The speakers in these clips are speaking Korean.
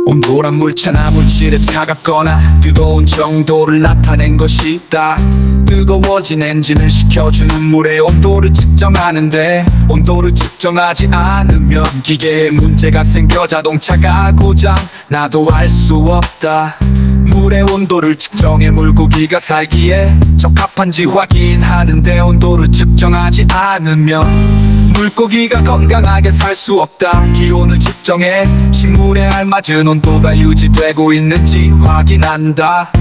온도란 물체나 물질의 차갑거나 뜨거운 정도를 나타낸 것이다. 뜨거워진 엔진을 식혀주는 물의 온도를 측정하는데, 온도를 측정하지 않으면 기계에 문제가 생겨 자동차가 고장 나도 알 수 없다. 물의 온도를 측정해 물고기가 살기에 적합한지 확인하는데, 온도를 측정하지 않으면 물고기가 건강하게 살 수 없다. 기온을 측정해 식물에 알맞은 온도가 유지되고 있는지 확인한다.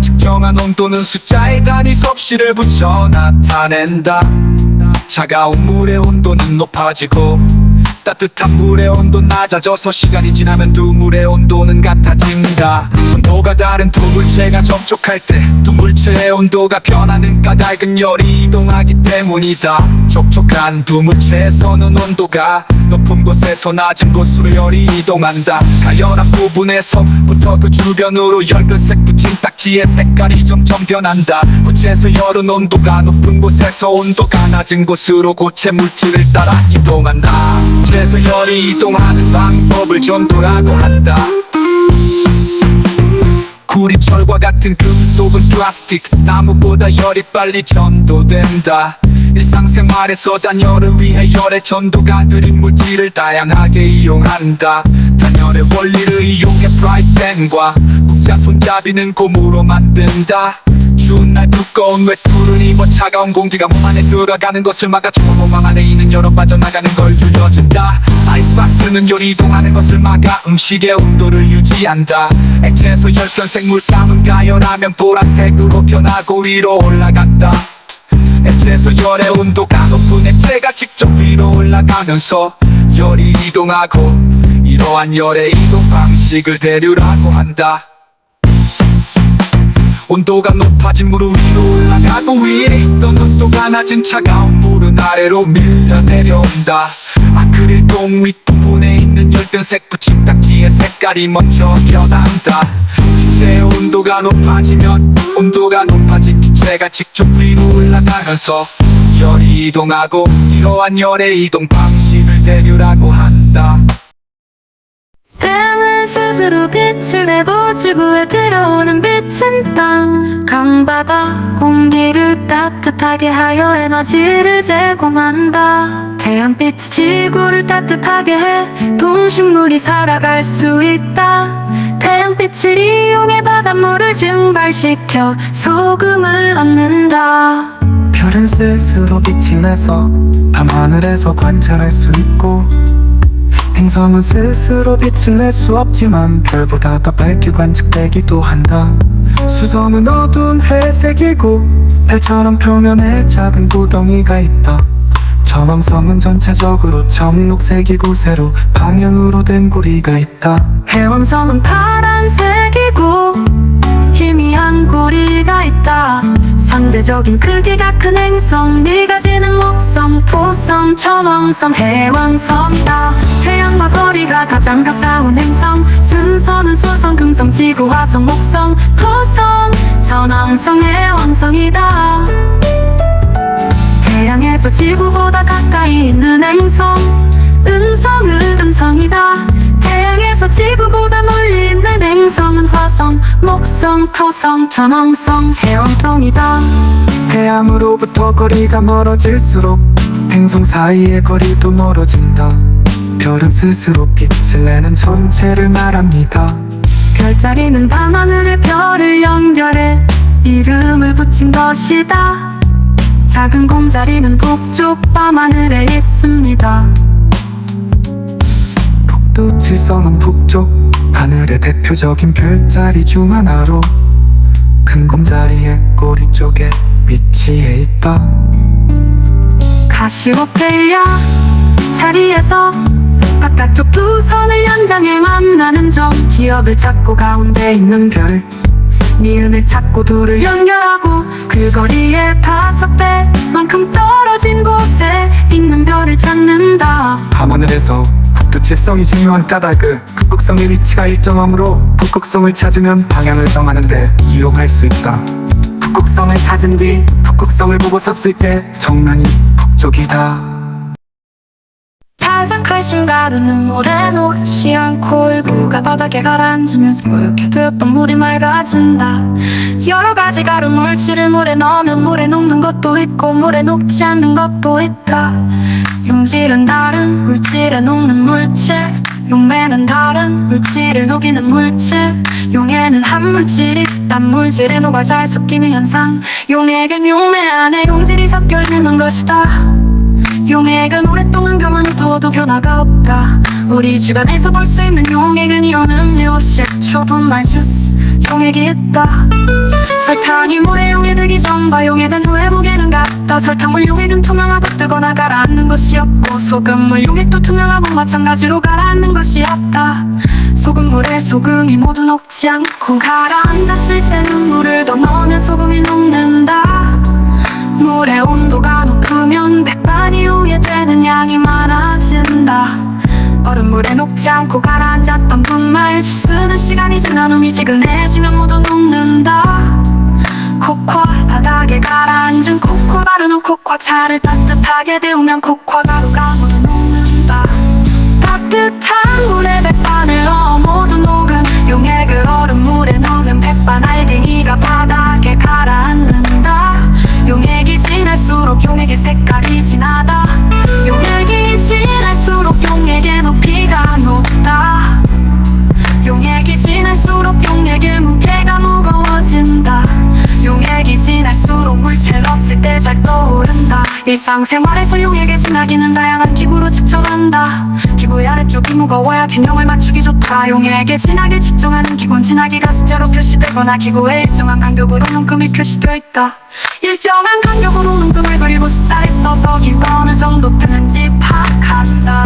측정한 온도는 숫자에 단위 섭씨를 붙여 나타낸다. 차가운 물의 온도는 높아지고 따뜻한 물의 온도는 낮아져서 시간이 지나면 두 물의 온도는 같아진다. 온도가 다른 두 물체가 접촉할 때 두 물체의 온도가 변하는 까닭은 열이 이동하기 때문이다. 접촉한 두 물체에서는 온도가 높은 곳에서 낮은 곳으로 열이 이동한다. 가열한 부분에서부터 그 주변으로 열별색 붙인 딱지의 색깔이 점점 변한다. 고체에서 열은 온도가 높은 곳에서 온도가 낮은 곳으로 고체 물질을 따라 이동한다. 고체에서 열이 이동하는 방법을 전도라고 한다. 구리, 철과 같은 금속은 플라스틱, 나무보다 열이 빨리 전도된다. 일상생활에서 단열을 위해 열의 전도가 느린 물질을 다양하게 이용한다. 단열의 원리를 이용해 프라이팬과 국자 손잡이는 고무로 만든다. 추운 날 두꺼운 외투를 입어 차가운 공기가 몸 안에 들어가는 것을 막아주고 몸 안에 있는 열은 빠져나가는 걸 줄여준다. 아이스박스는 열이 이동하는 것을 막아 음식의 온도를 유지한다. 액체에서 열변색 물감은 가열하면 보라색으로 변하고 위로 올라간다. 액체에서 열의 온도가 높은 액체가 직접 위로 올라가면서 열이 이동하고, 이러한 열의 이동 방식을 대류라고 한다. 온도가 높아진 물은 위로 올라가고, 위에 있던 온도가 낮은 차가운 물은 아래로 밀려 내려온다. 아크릴 동 윗부분에 있는 열변색 붙임 딱지의 색깔이 먼저 변한다. 기체의 온도가 높아지면 온도가 높아진 기체가 직접 위로 올라가면서 열이 이동하고, 이러한 열의 이동 방식을 대류라고 한다. 태양은 스스로 빛을 내고 지구에 들어오는 빛은 땅, 강바다, 공기를 따뜻하게 하여 에너지를 제공한다. 태양빛이 지구를 따뜻하게 해 동식물이 살아갈 수 있다. 태양빛을 이용해 바닷물을 증발시켜 소금을 얻는다. 별은 스스로 빛이 내서 밤하늘에서 관찰할 수 있고, 행성은 스스로 빛을 낼 수 없지만 별보다 더 밝게 관측되기도 한다. 수성은 어두운 회색이고 별처럼 표면에 작은 구덩이가 있다. 저왕성은 전체적으로 청록색이고 세로 방향으로 된 고리가 있다. 해왕성은 파란색이고 희미한 고리가 있다. 상대적인 크기가 큰 행성, 미가지는 목성, 토성, 천왕성, 해왕성이다. 태양과 거리가 가장 가까운 행성, 순서는 수성, 금성, 지구, 화성, 목성, 토성, 천왕성, 해왕성이다. 태양에서 지구보다 가까이 있는 행성, 음성은 금성이다. 태양에서 지구보다 멀리 있는 행성은 화성, 목성, 토성, 천왕성, 해왕성이다. 태양으로부터 거리가 멀어질수록 행성 사이의 거리도 멀어진다. 별은 스스로 빛을 내는 전체를 말합니다. 별자리는 밤하늘의 별을 연결해 이름을 붙인 것이다. 작은 곰자리는 북쪽 밤하늘에 있습니다. 북두칠성은 북쪽 하늘의 대표적인 별자리 중 하나로 큰 곰자리의 꼬리 쪽에 위치해 있다. 카시오페이아 자리에서 바깥쪽 두 선을 연장해 만나는 점, 기억을 찾고 가운데 있는 별, 니은을 찾고 둘을 연결하고 그 거리의 5배만큼 떨어진 곳에 있는 별을 찾는다. 밤하늘에서 북두칠성이 중요한 까닭은 북극성의 위치가 일정하므로 북극성을 찾으면 방향을 정하는데 이용할 수 있다. 북극성을 찾은 뒤 북극성을 보고 섰을 때 정면이 북쪽이다. 가장 클신 가루는 물에 녹지 않고 일부가 바닥에 가라앉으면서 뽀얗게 되었던 물이 맑아진다. 여러 가지 가루 물질을 물에 넣으면 물에 녹는 것도 있고 물에 녹지 않는 것도 있다. 용질은 다른 물질에 녹는 물질, 용매는 다른 물질을 녹이는 물질, 용에는 한 물질이 딴 물질에 녹아 잘 섞이는 현상. 용액은 용매 안에 용질이 섞여 있는 것이다. 용액은 오랫동안 가만히 둬도 변화가 없다. 우리 주변에서 볼 수 있는 용액은 이온 음료, 식초, 분말, 주스, 용액이 있다. 설탕이 물에 용해되기 전과 용해된 후에 무게는 같다. 설탕물 용액은 투명하고 뜨거나 가라앉는 것이 없고 소금물 용액도 투명하고 마찬가지로 가라앉는 것이 없다. 소금물에 소금이 모두 녹지 않고 가라앉았을 때는 물을 더 넣으면 소금이 녹는다. 물의 온도가 높으면 백반이 용해되는 양이 많아진다. 얼음물에 녹지 않고 가라앉았던 분말 주스는 시간이 지난 후 미지근해지면 모두 녹는다. 코코아 바닥에 가라앉은 코코아 가루는 코코아차를 따뜻하게 데우면 코코아 가루가 모두 녹는다. 따뜻한 물에 백반을 넣어 모두 녹은 용액을 얼음물에 넣으면 백반 알갱이가 바닥에 가라앉는다. 용액이 진할수록 용액의 색깔이 진하다. 용액이 진할수록 용액의 높이가 높다. 용액이 진할수록 용액의 무게가 무거워진다. 용액이 진할수록 물체를 넣었을 때 잘 떠오른다. 일상생활에서 용액의 진하기는 다양한 기구로 측정한다. 기구의 아래쪽이 무거워야 균형을 맞추기 좋다. 용액의 진하기를 측정하는 기구는 진하기가 숫자로 표시되거나 기구의 일정한 간격으로 눈금이 표시되어 있다. 일정한 간격으로 눈금을 그리고 숫자를 써서 기구가 어느 정도 뜨는지 파악한다.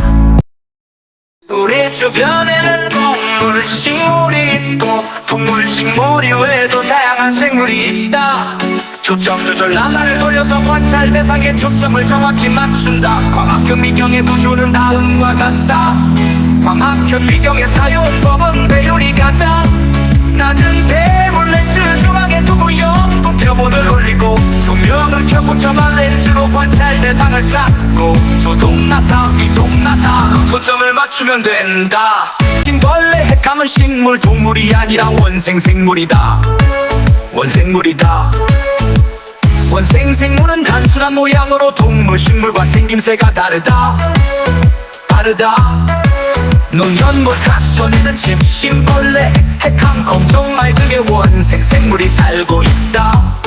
우리 주변에는 동물, 식물이 있고 동물, 식물이 외에도 다양한 생물이 있다. 초점 조절 나사를 돌려서 관찰 대상의 초점을 정확히 맞춘다. 광학현 미경의 구조는 다음과 같다. 광학현 미경의 사용법은 배율이 가장 낮은 대물 렌즈 중앙에 두고 연구 표본을 올리고 조명을 켜고 저만 렌즈로 관찰 대상을 잡고 조동나사, 이동나사로 초점을 맞추면 된다. 흰벌레, 핵감은 식물, 동물이 아니라 원생생물이다. 원생물이다. 원생생물은 단순한 모양으로 동물, 식물과 생김새가 다르다. 노년모 탁천에는 집신벌레, 핵함, 검정말 등의 원생생물이 살고 있다.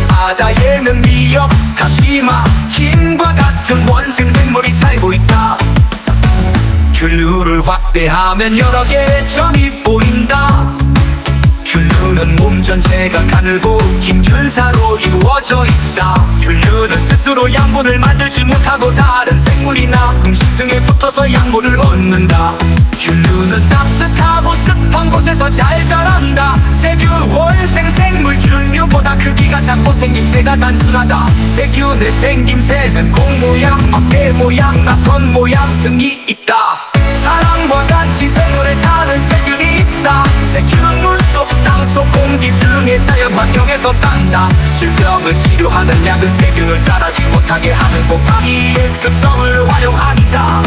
바다에는 미역, 다시마, 흰과 같은 원생생물이 살고 있다. 균류를 확대하면 여러 개의 점이 보인다. 균류는 몸 전체가 가늘고 긴 균사로 이루어져 있다. 균류는 스스로 양분을 만들지 못하고 다른 생물이나 음식 등에 붙어서 양분을 얻는다. 균류는 따뜻하고 습한 곳에서 잘 자란다. 세균 원생생물 균류보다 크기가 작고 생김새가 단순하다. 세균의 생김새는 공 모양, 막대 모양, 나선 모양 등이 있다. 사람과 같이 생물에 사는 세균이 있다. 세균은 물속, 땅속, 공기 등의 자연 환경에서 산다. 질병을 치료하는 약은 세균을 자라지 못하게 하는 곰팡이의 특성을 활용한다.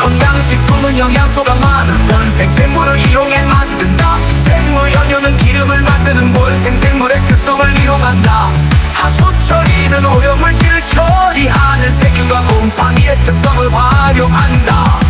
건강식품은 영양소가 많은 원생생물을 이용해 만든다. 생물연료는 기름을 만드는 원생생물의 특성을 이용한다. 하수처리는 오염물질을 처리하는 세균과 곰팡이의 특성을 활용한다.